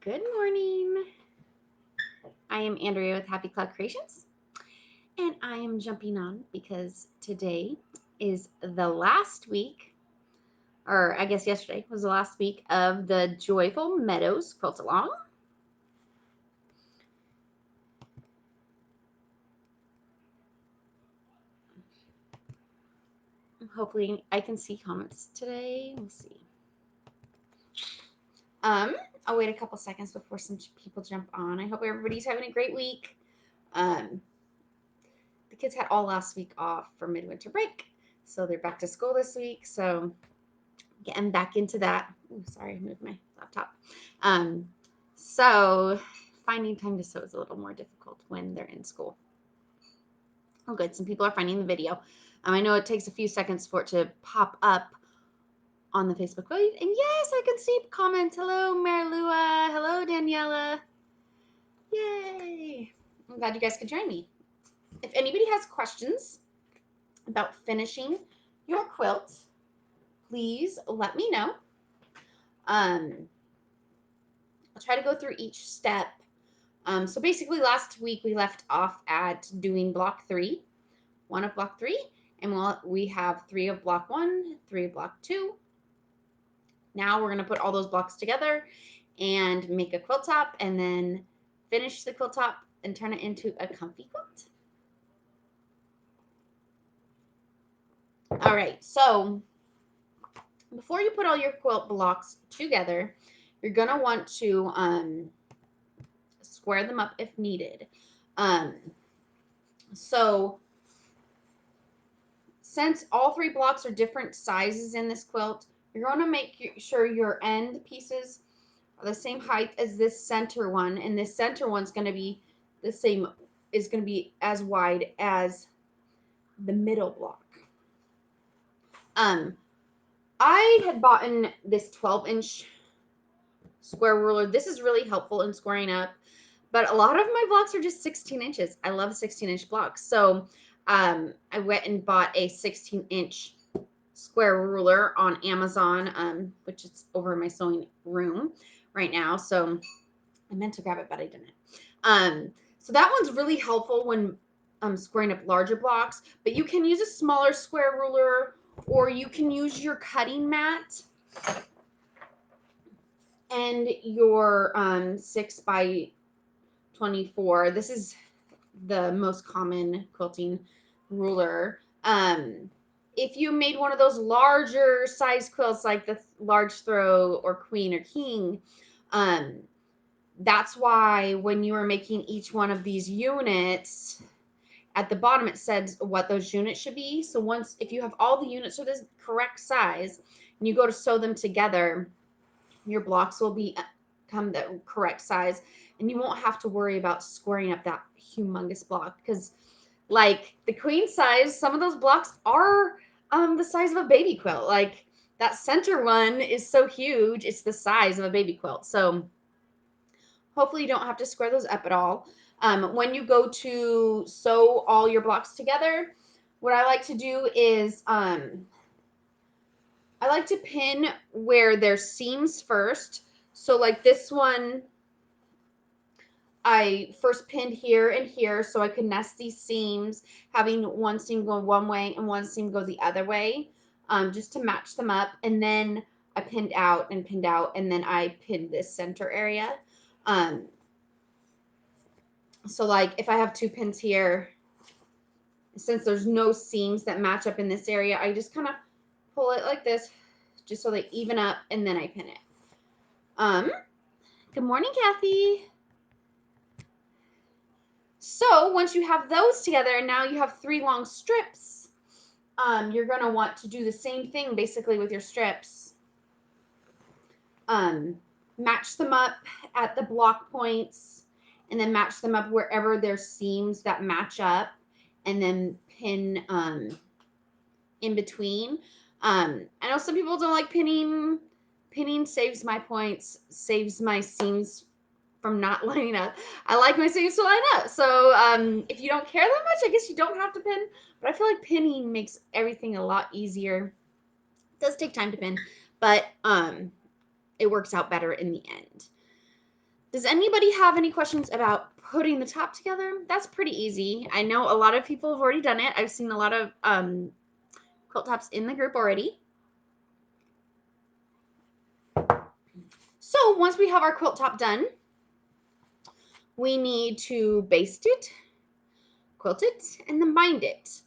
Good morning. I am Andrea with Happy Cloud Creations, and I am jumping on because today is the last week, or I guess yesterday was the last week of the Joyful Meadows Quilt Along. Hopefully, I can see comments today. We'll see. I'll wait a couple seconds before some people jump on. I hope everybody's having a great week. The kids had all last week off for midwinter break, so they're back to school this week. So getting back into that. Ooh, sorry, I moved my laptop. So finding time to sew is a little more difficult when they're in school. Oh, good. Some people are finding the video. I know it takes a few seconds for it to pop up on the Facebook Live. And yes, I can see comments. Hello, Marilua. Hello, Daniela. Yay. I'm glad you guys could join me. If anybody has questions about finishing your quilt, please let me know. I'll try to go through each step. So basically last week we left off at doing block 3, 1 of block 3, and we have 3 of block 1, 3 of block 2. Now we're going to put all those blocks together and make a quilt top, and then finish the quilt top and turn it into a comfy quilt. All right, so before you put all your quilt blocks together, you're going to want to square them up if needed. So since all 3 blocks are different sizes in this quilt, you're going to make sure your end pieces are the same height as this center one, and this center one's going to be the same, is going to be as wide as the middle block. I had bought in this 12-inch square ruler. This is really helpful in squaring up, but a lot of my blocks are just 16 inches. I love 16-inch blocks. So I went and bought a 16-inch square ruler on Amazon, which is over in my sewing room right now. So I meant to grab it, but I didn't. So that one's really helpful when squaring up larger blocks, but you can use a smaller square ruler, or you can use your cutting mat and your 6 by 24. This is the most common quilting ruler. If you made one of those larger size quilts like the large throw or queen or king, that's why when you were making each one of these units, at the bottom it said what those units should be. So once, if you have all the units are the correct size and you go to sew them together, your blocks will become the correct size, and you won't have to worry about squaring up that humongous block, because like the queen size, some of those blocks are the size of a baby quilt. Like that center one is so huge, it's the size of a baby quilt. So hopefully you don't have to square those up at all. When you go to sew all your blocks together, what I like to do is I like to pin where there's seams first. So like this one, I first pinned here and here so I could nest these seams, having one seam go one way and one seam go the other way, just to match them up. And then I pinned out, and then I pinned this center area. So like if I have 2 pins here, since there's no seams that match up in this area, I just kind of pull it like this, just so they even up, and then I pin it. Good morning, Kathy. So once you have those together, and now you have 3 long strips, you're going to want to do the same thing basically with your strips. Match them up at the block points, and then match them up wherever there's seams that match up, and then pin in between. I know some people don't like pinning. Pinning saves my points, saves my seams from not lining up. I like my seams to line up. So if you don't care that much, I guess you don't have to pin. But I feel like pinning makes everything a lot easier. It does take time to pin, but it works out better in the end. Does anybody have any questions about putting the top together? That's pretty easy. I know a lot of people have already done it. I've seen a lot of quilt tops in the group already. So once we have our quilt top done, we need to baste it, quilt it, and then bind it.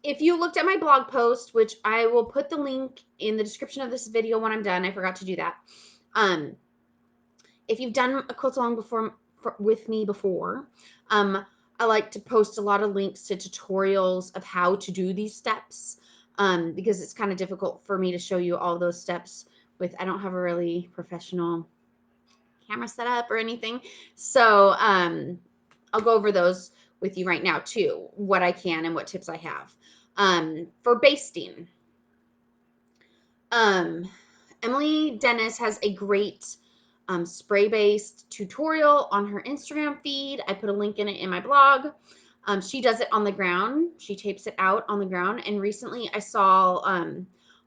If you looked at my blog post, which I will put the link in the description of this video when I'm done, I forgot to do that. If you've done a quilt along with me before, I like to post a lot of links to tutorials of how to do these steps, because it's kind of difficult for me to show you all those steps I don't have a really professional camera set up or anything. So I'll go over those with you right now too, what I can and what tips I have. For basting, Emily Dennis has a great spray-based tutorial on her Instagram feed. I put a link in it in my blog. She does it on the ground. She tapes it out on the ground. And recently I saw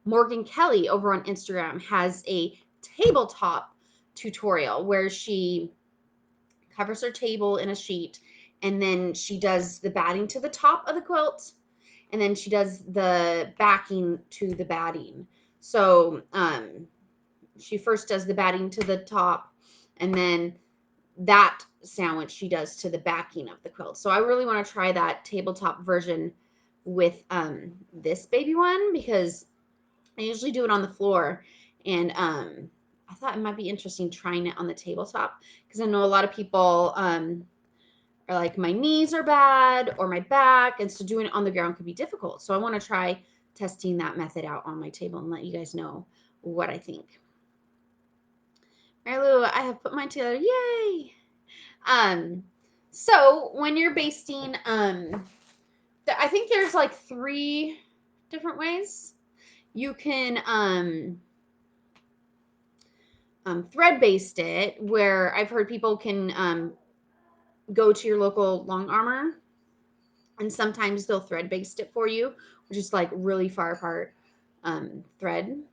Morgan Kelly over on Instagram has a tabletop tutorial where she covers her table in a sheet, and then she does the batting to the top of the quilt, and then she does the backing to the batting. So she first does the batting to the top, and then that sandwich she does to the backing of the quilt. So I really want to try that tabletop version with this baby one, because I usually do it on the floor, and I thought it might be interesting trying it on the tabletop, because I know a lot of people are like, my knees are bad or my back, and so doing it on the ground could be difficult. So I want to try testing that method out on my table and let you guys know what I think. Mary Lou, I have put mine together. Yay! So when you're basting, I think there's like 3 different ways. You can thread baste it, where I've heard people can go to your local long armor, and sometimes they'll thread baste it for you, which is like really far apart thread.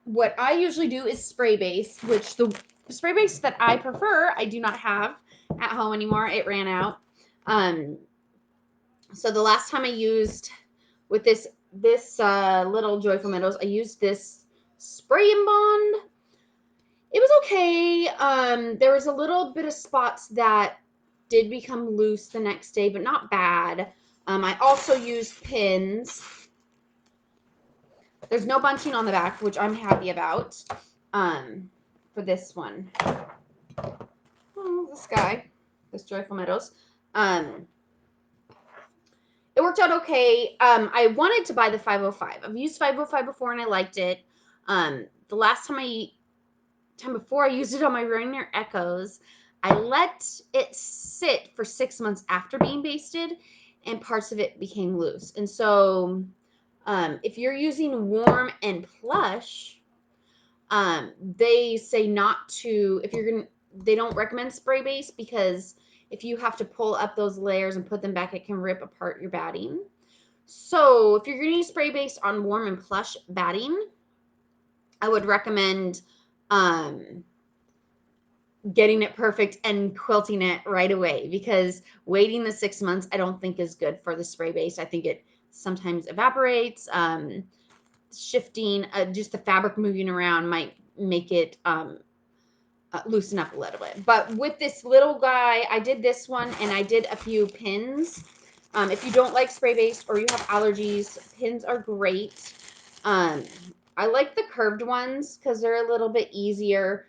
What I usually do is spray baste, which the spray baste that I prefer, I do not have at home anymore. It ran out. So the last time I used with this little Joyful Meadows, I used this spray and bond. It was okay. There was a little bit of spots that did become loose the next day, but not bad. I also used pins. There's no bunching on the back, which I'm happy about, for this one. Oh, this guy, this Joyful Meadows. It worked out okay. I wanted to buy the 505. I've used 505 before and I liked it. The last time before I used it on my Rainier Echoes, I let it sit for 6 months after being basted, and parts of it became loose. And so if you're using warm and plush, they say not to, they don't recommend spray base, because if you have to pull up those layers and put them back, it can rip apart your batting. So if you're going to use spray base on warm and plush batting, I would recommend getting it perfect and quilting it right away, because waiting the 6 months I don't think is good for the spray base. I think it sometimes evaporates. Shifting, just the fabric moving around might make it loosen up a little bit. But with this little guy, I did this one, and I did a few pins. If you don't like spray base or you have allergies, pins are great. I like the curved ones because they're a little bit easier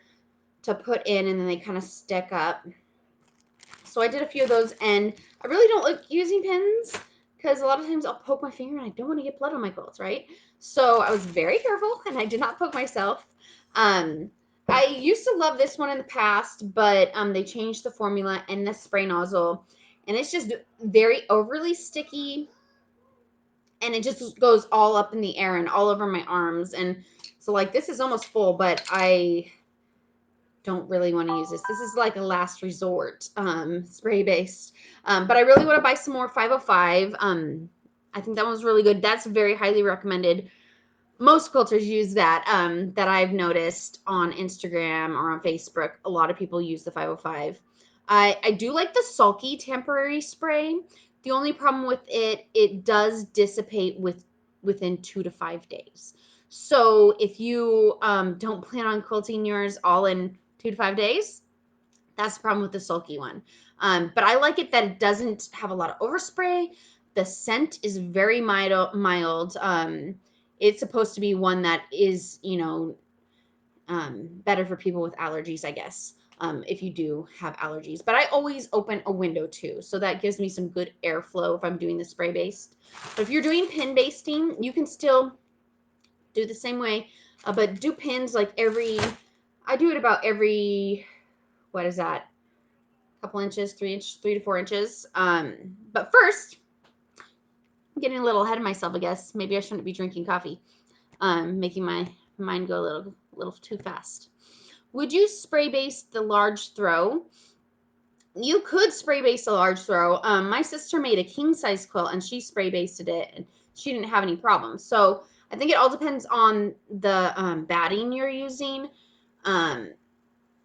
to put in, and then they kind of stick up. So I did a few of those, and I really don't like using pins because a lot of times I'll poke my finger and I don't want to get blood on my quilts, right? So I was very careful, and I did not poke myself. I used to love this one in the past, but they changed the formula and the spray nozzle, and it's just very overly sticky, and it just goes all up in the air and all over my arms. And so like this is almost full, but I don't really want to use this. This is like a last resort spray based. But I really want to buy some more 505. I think that one's really good. That's very highly recommended most quilters use that. That I've noticed on Instagram or on Facebook. A lot of people use the 505. I do like the sulky temporary spray. The only problem with it does dissipate within 2 to 5 days. So if you don't plan on quilting yours all in 2 to 5 days, that's the problem with the sulky one. But I like it that it doesn't have a lot of overspray. The scent is very mild. It's supposed to be one that is, better for people with allergies, I guess, if you do have allergies. But I always open a window too, so that gives me some good airflow if I'm doing the spray based. But if you're doing pin basting, you can still do the same way, but do pins like I do it about every, what is that? Couple inches, 3 to 4 inches. But first, I'm getting a little ahead of myself, I guess. Maybe I shouldn't be drinking coffee. Making my mind go a little too fast. Would you spray baste the large throw? You could spray baste a large throw. My sister made a king size quilt and she spray basted it and she didn't have any problems. So I think it all depends on the batting you're using. Um,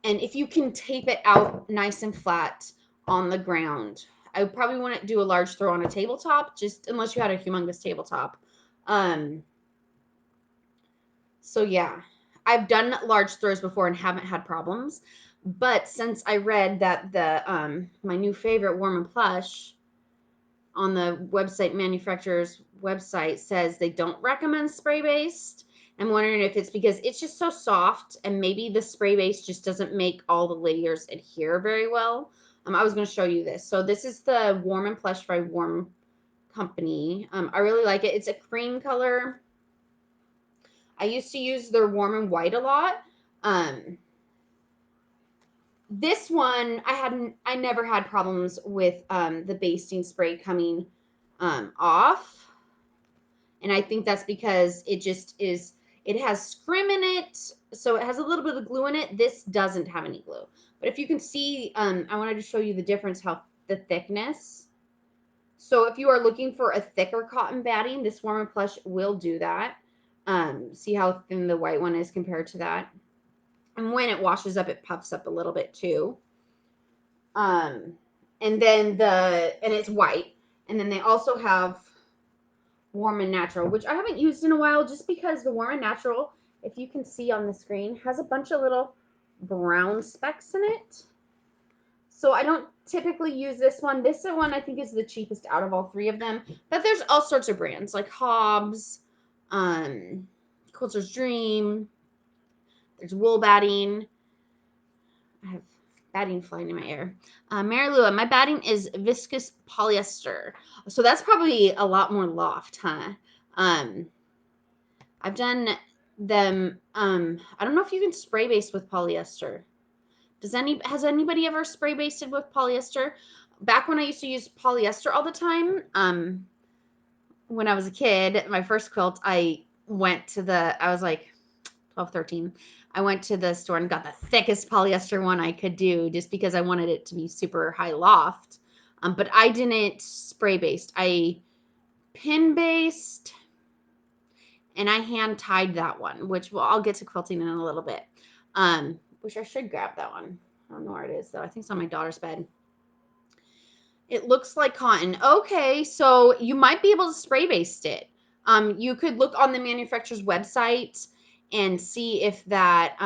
and if you can tape it out nice and flat on the ground. I probably wouldn't do a large throw on a tabletop, just unless you had a humongous tabletop. So yeah, I've done large throws before and haven't had problems. But since I read that the my new favorite Warm and Plush on the website manufacturer's website says they don't recommend spray based, I'm wondering if it's because it's just so soft and maybe the spray base just doesn't make all the layers adhere very well. I was going to show you this. So this is the Warm and Plush by Warm Company. I really like it. It's a cream color. I used to use their Warm and White a lot. This one I never had problems with the basting spray coming off. And I think that's because it has scrim in it, so it has a little bit of glue in it. This doesn't have any glue. But if you can see, I wanted to show you the difference, the thickness. So if you are looking for a thicker cotton batting, this Warm and Plush will do that. See how thin the white one is compared to that. And when it washes up, it puffs up a little bit too. And then and it's white. And then they also have Warm and Natural, which I haven't used in a while just because the Warm and Natural, if you can see on the screen, has a bunch of little brown specks in it. So I don't typically use this one. This one I think is the cheapest out of all three of them. But there's all sorts of brands like Hobbs, Quilter's Dream. There's wool batting. I have batting flying in my ear. Mary Lua, my batting is viscous polyester. So that's probably a lot more loft, huh? I've done them. I don't know if you can spray base with polyester. Has anybody ever spray basted with polyester? Back when I used to use polyester all the time, when I was a kid, my first quilt, I was like 12, 13. I went to the store and got the thickest polyester one I could do just because I wanted it to be super high loft. But I didn't spray based. I pin based and I hand tied that one, which I'll get to quilting in a little bit. Which I should grab that one. I don't know where it is though. I think it's on my daughter's bed. It looks like cotton. Okay, so you might be able to spray baste it. You could look on the manufacturer's website and see if that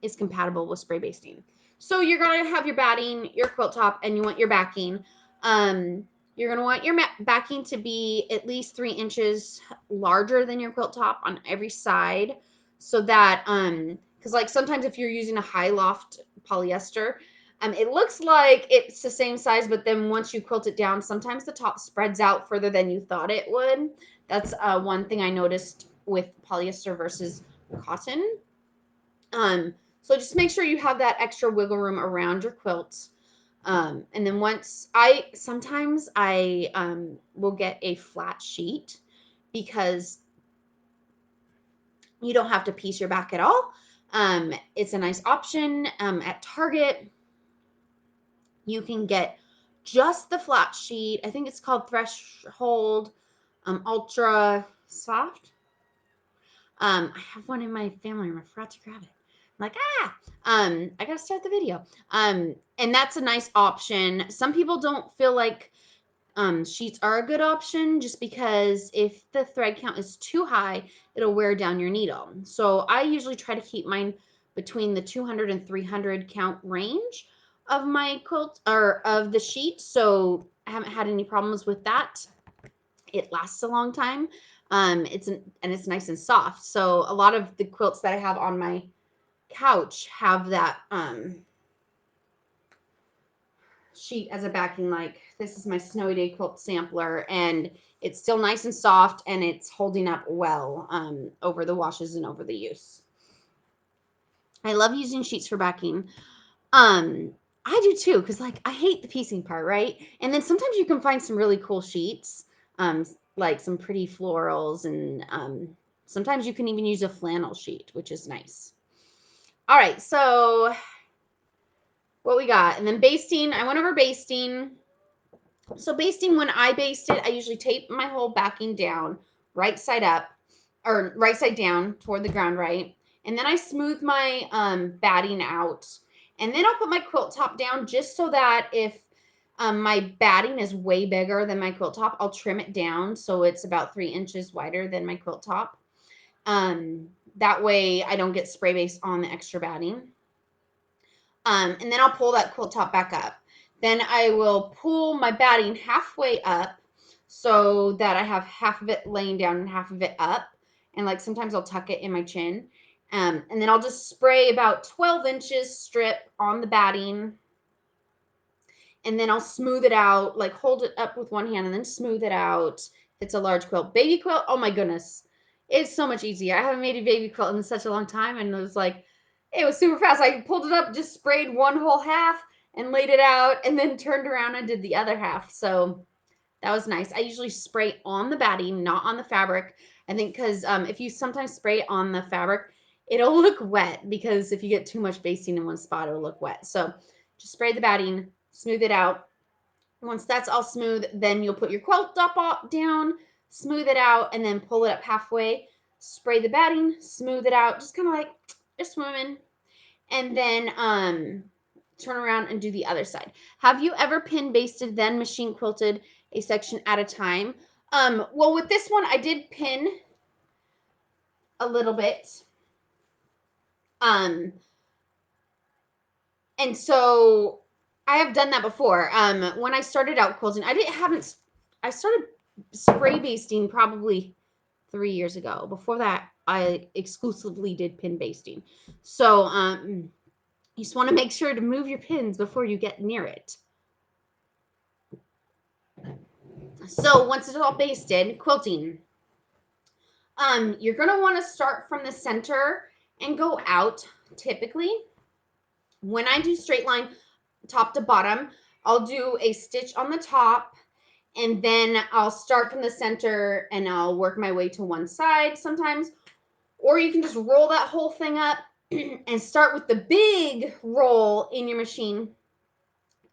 is compatible with spray basting. So you're going to have your batting, your quilt top, and you want your backing. You're going to want your backing to be at least 3 inches larger than your quilt top on every side, so that because like sometimes if you're using a high loft polyester, it looks like it's the same size, but then once you quilt it down, sometimes the top spreads out further than you thought it would. That's one thing I noticed with polyester versus cotton. So just make sure you have that extra wiggle room around your quilt. And then sometimes I will get a flat sheet because you don't have to piece your back at all. It's a nice option. At Target, you can get just the flat sheet. I think it's called Threshold Ultra Soft. I have one in my family room. I forgot to grab it. I'm like, I gotta start the video. And that's a nice option. Some people don't feel like sheets are a good option just because if the thread count is too high, it'll wear down your needle. So I usually try to keep mine between the 200 and 300 count range of my quilt or of the sheet. So I haven't had any problems with that. It lasts a long time. It's nice and soft. So a lot of the quilts that I have on my couch have that sheet as a backing. Like this is my Snowy Day quilt sampler, and it's still nice and soft, and it's holding up well over the washes and over the use. I love using sheets for backing. um I do too, because like I hate the piecing part, right? And then sometimes you can find some really cool sheets, um like some pretty florals, and sometimes you can even use a flannel sheet, which is nice. All right, so what we got, and then basting. I went over basting. So basting, when I baste it, I usually tape my whole backing down, right side up, or right side down toward the ground, right? And then I smooth my batting out. And then I'll put my quilt top down just so that if my batting is way bigger than my quilt top, I'll trim it down so it's about 3 inches wider than my quilt top. That way I don't get spray based on the extra batting. And then I'll pull that quilt top back up. Then I will pull my batting halfway up so that I have half of it laying down and half of it up. And like sometimes I'll tuck it in my chin. And then I'll just spray about 12 inches strip on the batting. And then I'll smooth it out, like hold it up with one hand and then smooth it out. If it's a large quilt. Baby quilt, oh my goodness. It's so much easier. I haven't made a baby quilt in such a long time, and it was super fast. I pulled it up, just sprayed one whole half and laid it out, and then turned around and did the other half. So that was nice. I usually spray on the batting, not on the fabric. I think because if you sometimes spray on the fabric, it'll look wet, because if you get too much basting in one spot, it'll look wet. So just spray the batting, smooth it out. Once that's all smooth, then you'll put your quilt top down, smooth it out, and then pull it up halfway. Spray the batting, smooth it out, just kind of like you're swimming, and then turn around and do the other side. Have you ever pin basted then machine quilted a section at a time? Well, with this one, I did pin a little bit. And so I have done that before. When I started out quilting, I started spray basting probably 3 years ago. Before that, I exclusively did pin basting. So you just want to make sure to move your pins before you get near it. So once it's all basted, quilting, you're gonna want to start from the center and go out. Typically, when I do straight line top to bottom, I'll do a stitch on the top, and then I'll start from the center and I'll work my way to one side sometimes. Or you can just roll that whole thing up and start with the big roll in your machine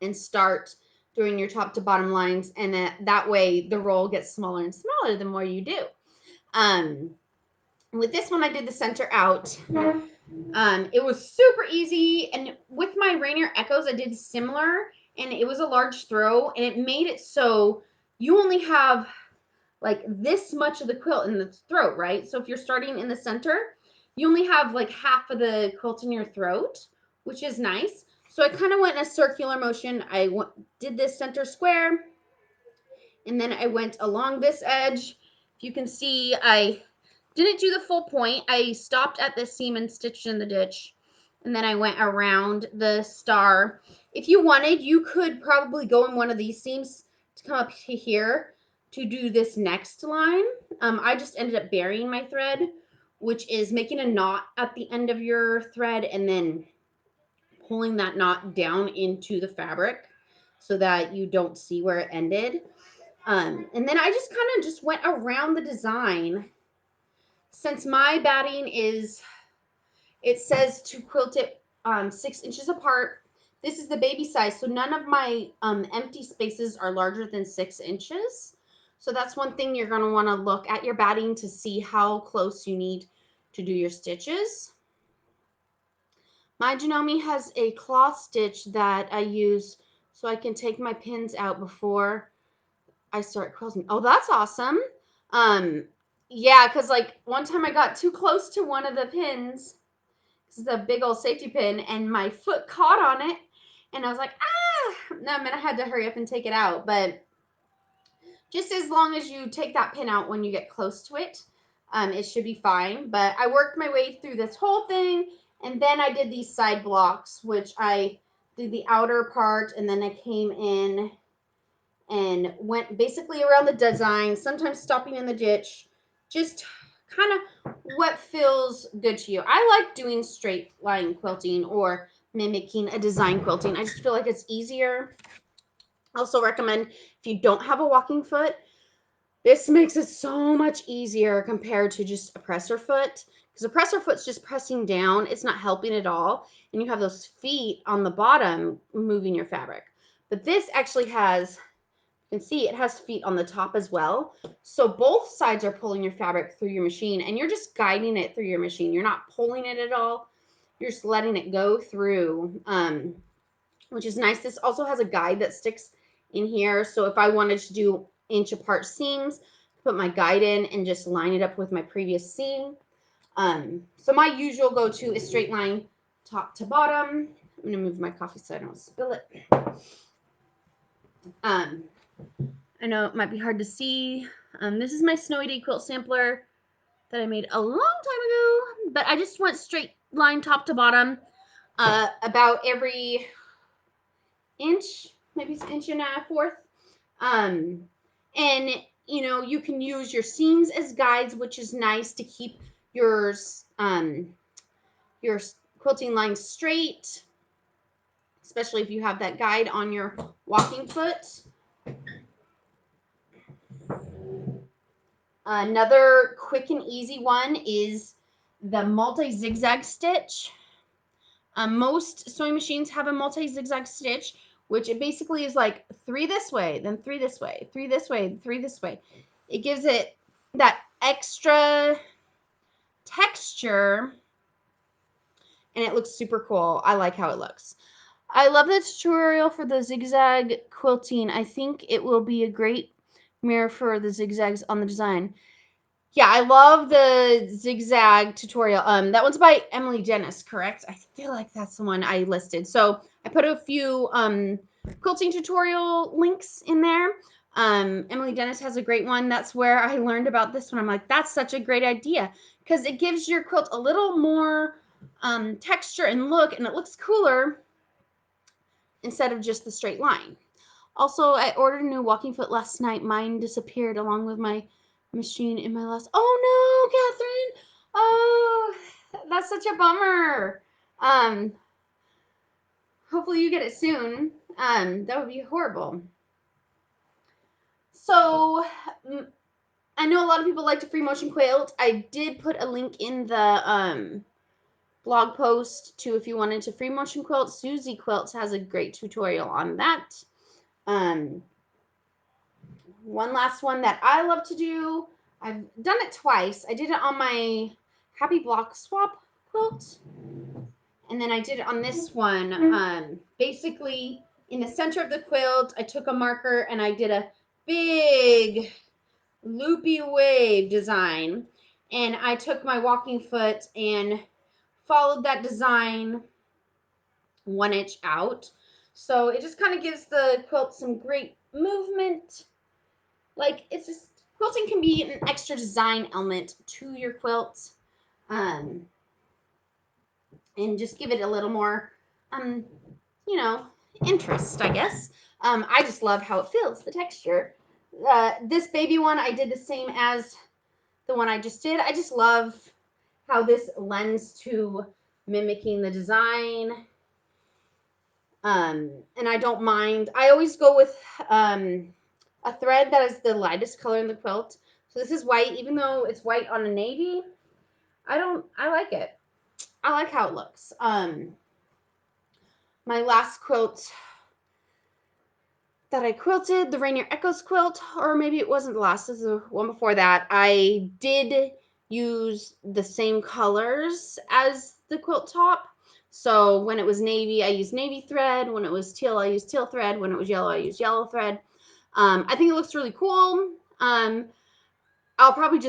and start doing your top to bottom lines. And that way the roll gets smaller and smaller the more you do. With this one, I did the center out. It was super easy. And with my Rainier Echoes, I did similar, and it was a large throw, and it made it so you only have like this much of the quilt in the throat, right? So if you're starting in the center, you only have like half of the quilt in your throat, which is nice. So I kind of went in a circular motion. Did this center square, and then I went along this edge. If you can see, I didn't do the full point. I stopped at the seam and stitched in the ditch, and then I went around the star. If you wanted, you could probably go in one of these seams to come up to here to do this next line. I just ended up burying my thread, which is making a knot at the end of your thread and then pulling that knot down into the fabric so that you don't see where it ended. And then I just kind of just went around the design. Since my batting it says to quilt it 6 inches apart. This is the baby size, so none of my empty spaces are larger than 6 inches. So that's one thing you're going to want to look at your batting to see how close you need to do your stitches. My Janome has a cloth stitch that I use so I can take my pins out before I start quilting. Oh, that's awesome. Yeah, because like one time I got too close to one of the pins. This is a big old safety pin, and my foot caught on it, and I was like, ah! No, I mean, I had to hurry up and take it out. But just as long as you take that pin out when you get close to it, it should be fine. But I worked my way through this whole thing, and then I did these side blocks, which I did the outer part, and then I came in and went basically around the design, sometimes stopping in the ditch, just kind of what feels good to you. I like doing straight line quilting or mimicking a design quilting. I just feel like it's easier. I also recommend if you don't have a walking foot, this makes it so much easier compared to just a presser foot. Because a presser foot's just pressing down, it's not helping at all. And you have those feet on the bottom moving your fabric. But this actually has, you can see it has feet on the top as well. So both sides are pulling your fabric through your machine, and you're just guiding it through your machine. You're not pulling it at all. You're just letting it go through, which is nice. This also has a guide that sticks in here. So if I wanted to do inch apart seams, put my guide in and just line it up with my previous seam. So my usual go-to is straight line top to bottom. I'm going to move my coffee so I don't spill it. I know it might be hard to see. This is my Snowy Day quilt sampler that I made a long time ago, but I just went straight line top to bottom, about every inch, maybe it's an inch and a fourth. And you know, you can use your seams as guides, which is nice to keep your your quilting lines straight, especially if you have that guide on your walking foot. Another quick and easy one is the multi-zigzag stitch. Most sewing machines have a multi-zigzag stitch, which it basically is like 3 this way, then 3 this way, 3 this way, 3 this way. It gives it that extra texture, and it looks super cool. I like how it looks. I love the tutorial for the zigzag quilting. I think it will be a great mirror for the zigzags on the design. Yeah, I love the zigzag tutorial. That one's by Emily Dennis, correct? I feel like that's the one I listed. So I put a few quilting tutorial links in there. Emily Dennis has a great one. That's where I learned about this one. I'm like, that's such a great idea because it gives your quilt a little more texture and look, and it looks cooler instead of just the straight line. Also, I ordered a new walking foot last night. Mine disappeared along with my machine in my last. Oh no, Catherine! Oh, that's such a bummer. Um, hopefully you get it soon. That would be horrible. So, I know a lot of people like to free motion quilt. I did put a link in the blog post to if you wanted to free motion quilt. Susie Quilts has a great tutorial on that. One last one that I love to do. I've done it twice. I did it on my Happy Block Swap quilt, and then I did it on this one. Basically, in the center of the quilt, I took a marker and I did a big loopy wave design, and I took my walking foot and followed that design 1 inch out. So it just kind of gives the quilt some great movement. Like, it's just, quilting can be an extra design element to your quilt, and just give it a little more, you know, interest, I guess. I just love how it feels, the texture. This baby one, I did the same as the one I just did. I just love how this lends to mimicking the design. And I don't mind. I always go with a thread that is the lightest color in the quilt. So this is white, even though it's white on a navy. I like it. I like how it looks. My last quilt that I quilted, the Rainier Echoes quilt, or maybe it wasn't the last, this is the one before that. I did use the same colors as the quilt top. So when it was navy, I used navy thread. When it was teal, I used teal thread. When it was yellow, I used yellow thread. I think it looks really cool. I'll probably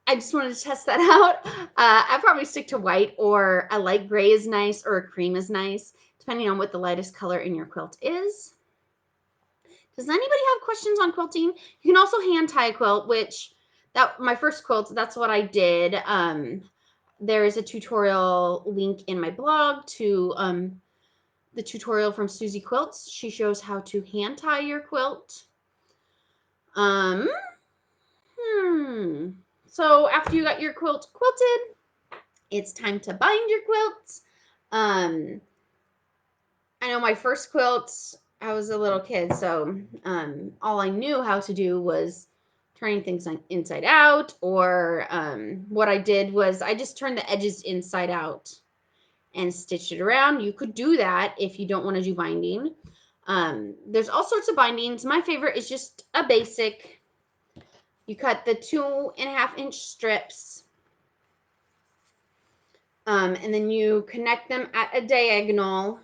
I just wanted to test that out. I'd probably stick to white, or a light gray is nice, or a cream is nice, depending on what the lightest color in your quilt is. Does anybody have questions on quilting? You can also hand tie a quilt, which my first quilt, that's what I did. There is a tutorial link in my blog to the tutorial from Susie Quilts. She shows how to hand tie your quilt. So after you got your quilt quilted, it's time to bind your quilt. I know my first quilt, I was a little kid, so all I knew how to do was turning things inside out, or what I did was I just turned the edges inside out and stitched it around. You could do that if you don't want to do binding. There's all sorts of bindings. My favorite is just a basic. You cut the 2.5-inch strips, and then you connect them at a diagonal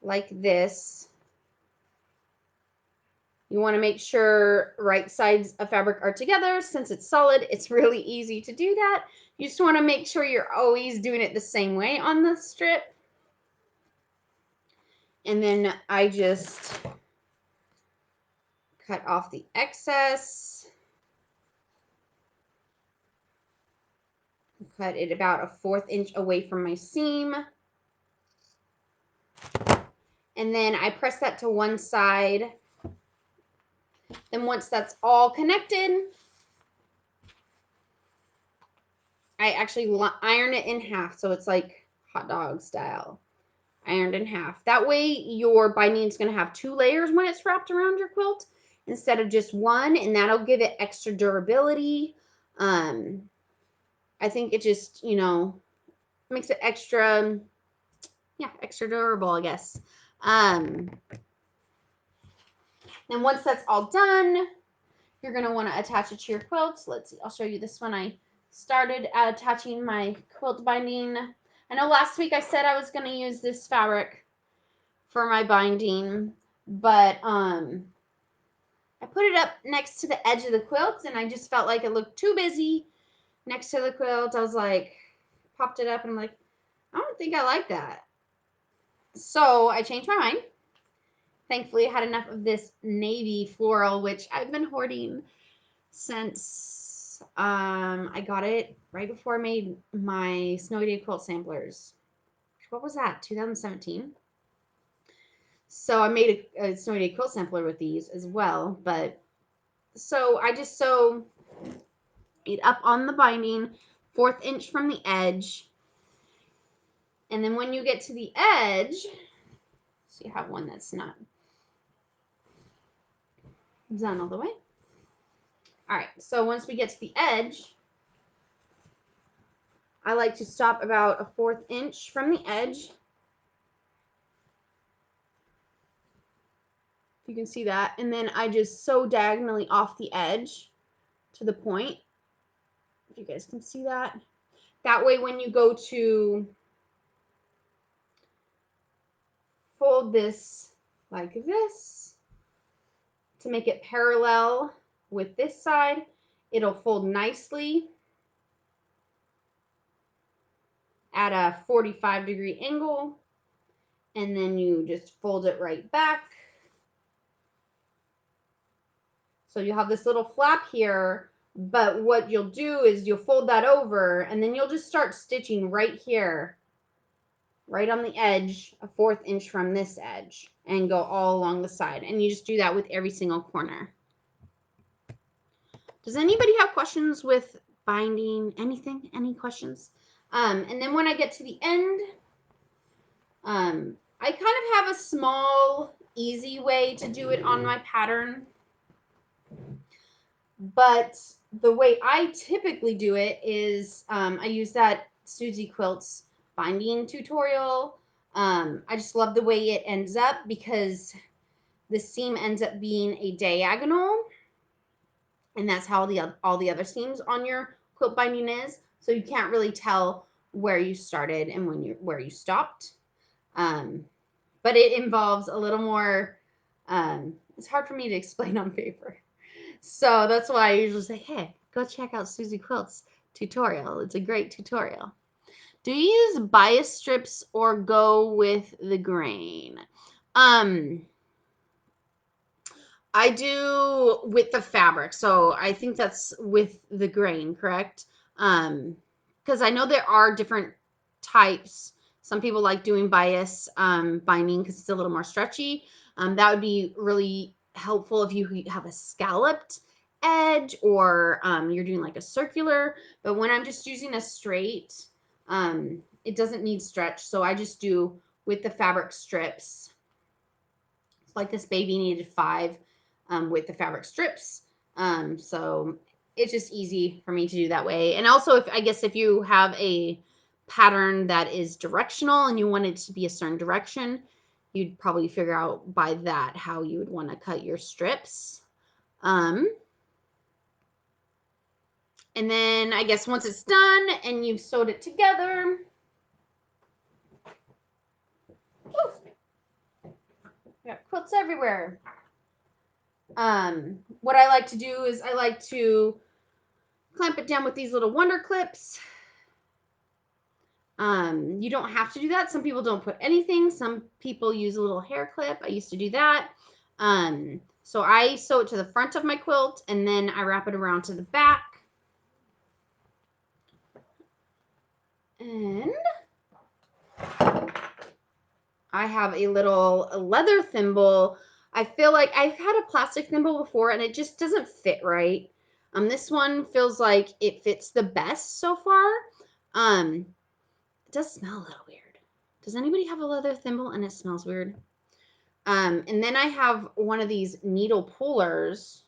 like this. You want to make sure right sides of fabric are together. Since it's solid, it's really easy to do that. You just want to make sure you're always doing it the same way on the strip. And then I just cut off the excess. Cut it about a 1/4 inch away from my seam. And then I press that to one side. Then once that's all connected, I actually iron it in half, so it's like hot dog style, ironed in half. That way your binding is going to have 2 layers when it's wrapped around your quilt instead of just one, and that'll give it extra durability. I think it just, makes it extra durable, I guess. Then once that's all done, you're going to want to attach it to your quilt. Let's see, I'll show you this one. I started attaching my quilt binding. I know last week I said I was going to use this fabric for my binding, but I put it up next to the edge of the quilt, and I just felt like it looked too busy next to the quilt. I was like, popped it up, and I'm like, I don't think I like that. So I changed my mind. Thankfully, I had enough of this navy floral, which I've been hoarding since I got it right before I made my Snowy Day quilt samplers. What was that, 2017? So I made a Snowy Day quilt sampler with these as well. But so I just sew it up on the binding, 1/4 inch from the edge. And then when you get to the edge, so you have one that's not done all the way. All right, so once we get to the edge, I like to stop about a 1/4 inch from the edge. You can see that. And then I just sew diagonally off the edge to the point. If you guys can see that. That way when you go to fold this like this to make it parallel with this side, it'll fold nicely at a 45-degree angle, and then you just fold it right back. So you'll have this little flap here, but what you'll do is you'll fold that over, and then you'll just start stitching right here, right on the edge, a 1/4 inch from this edge, and go all along the side. And you just do that with every single corner. Does anybody have questions with binding? Anything? Any questions? And then when I get to the end, I kind of have a small, easy way to do it on my pattern. But the way I typically do it is I use that Susie Quilts binding tutorial. I just love the way it ends up because the seam ends up being a diagonal, and that's how all the other seams on your quilt binding is, so you can't really tell where you started and where you stopped. But it involves a little more. It's hard for me to explain on paper, so that's why I usually say, "Hey, go check out Susie Quilt's tutorial. It's a great tutorial." Do you use bias strips or go with the grain? Um, I do with the fabric. So I think that's with the grain, correct? Because I know there are different types. Some people like doing bias binding because it's a little more stretchy. That would be really helpful if you have a scalloped edge or you're doing like a circular. But when I'm just using a straight, it doesn't need stretch. So I just do with the fabric strips. Like this baby needed 5 with the fabric strips. So it's just easy for me to do that way. And also, if I guess if you have a pattern that is directional and you want it to be a certain direction, you'd probably figure out by that how you would want to cut your strips. And then I guess once it's done and you've sewed it together, we got quilts everywhere. What I like to do is I like to clamp it down with these little wonder clips. You don't have to do that. Some people don't put anything. Some people use a little hair clip. I used to do that. So I sew it to the front of my quilt and then I wrap it around to the back. And I have a little leather thimble. I feel like I've had a plastic thimble before and it just doesn't fit right. This one feels like it fits the best so far. It does smell a little weird. Does anybody have a leather thimble and it smells weird? And then I have one of these needle pullers,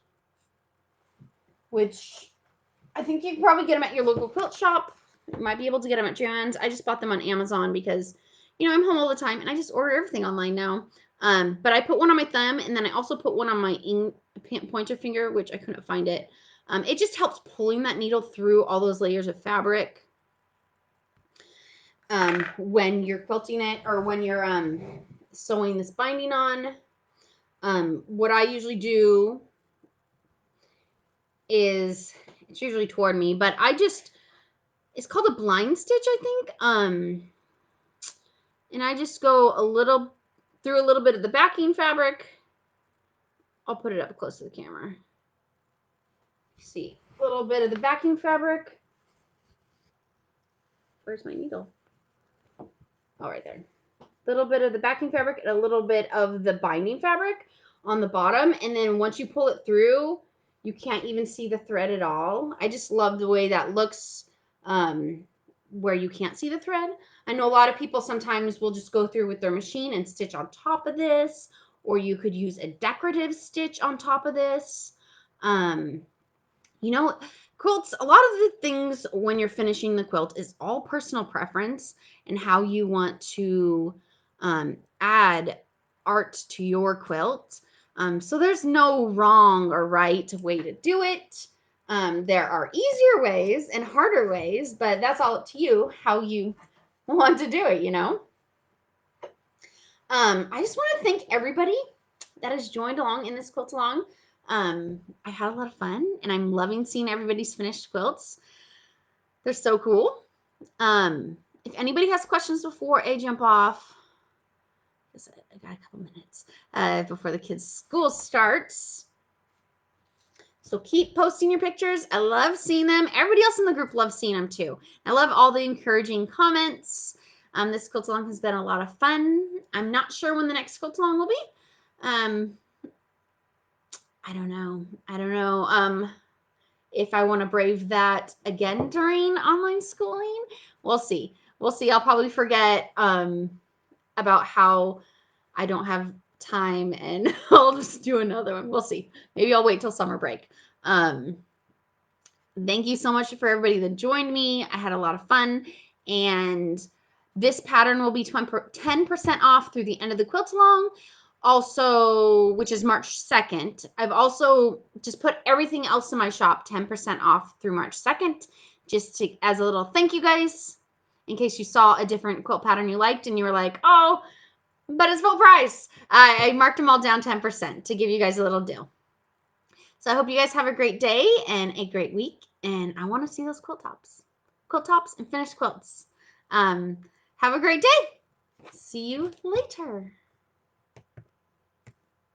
which I think you can probably get them at your local quilt shop. You might be able to get them at Joann's. I just bought them on Amazon because, I'm home all the time and I just order everything online now. But I put one on my thumb and then I also put one on my pointer finger, which I couldn't find it. It just helps pulling that needle through all those layers of fabric when you're quilting it or when you're sewing this binding on. What I usually do is it's usually toward me, but it's called a blind stitch, I think. And I just go through a little bit of the backing fabric. I'll put it up close to the camera. See, a little bit of the backing fabric. Where's my needle? Oh, right there. A little bit of the backing fabric and a little bit of the binding fabric on the bottom. And then once you pull it through, you can't even see the thread at all. I just love the way that looks where you can't see the thread. I know a lot of people sometimes will just go through with their machine and stitch on top of this, or you could use a decorative stitch on top of this. Quilts, a lot of the things when you're finishing the quilt is all personal preference and how you want to add art to your quilt. So there's no wrong or right way to do it. There are easier ways and harder ways, but that's all up to you how you want to do it, I just want to thank everybody that has joined along in this quilt along. I had a lot of fun and I'm loving seeing everybody's finished quilts. They're so cool. If anybody has questions before I jump off, I got a couple minutes before the kids' school starts. So keep posting your pictures. I love seeing them. Everybody else in the group loves seeing them too. I love all the encouraging comments. This quilt along has been a lot of fun. I'm not sure when the next quilt along will be. I don't know. If I want to brave that again during online schooling, we'll see. I'll probably forget about how I don't have time and I'll just do another one. We'll see. Maybe I'll wait till summer break. Thank you so much for everybody that joined me. I had a lot of fun, and this pattern will be 10% off through the end of the quilt along. Also, which is March 2nd. I've also just put everything else in my shop 10% off through March 2nd. just as a little thank you guys, in case you saw a different quilt pattern you liked and you were like, oh, but it's full price. I marked them all down 10% to give you guys a little deal. So I hope you guys have a great day and a great week. And I want to see those quilt tops and finished quilts. Have a great day. See you later.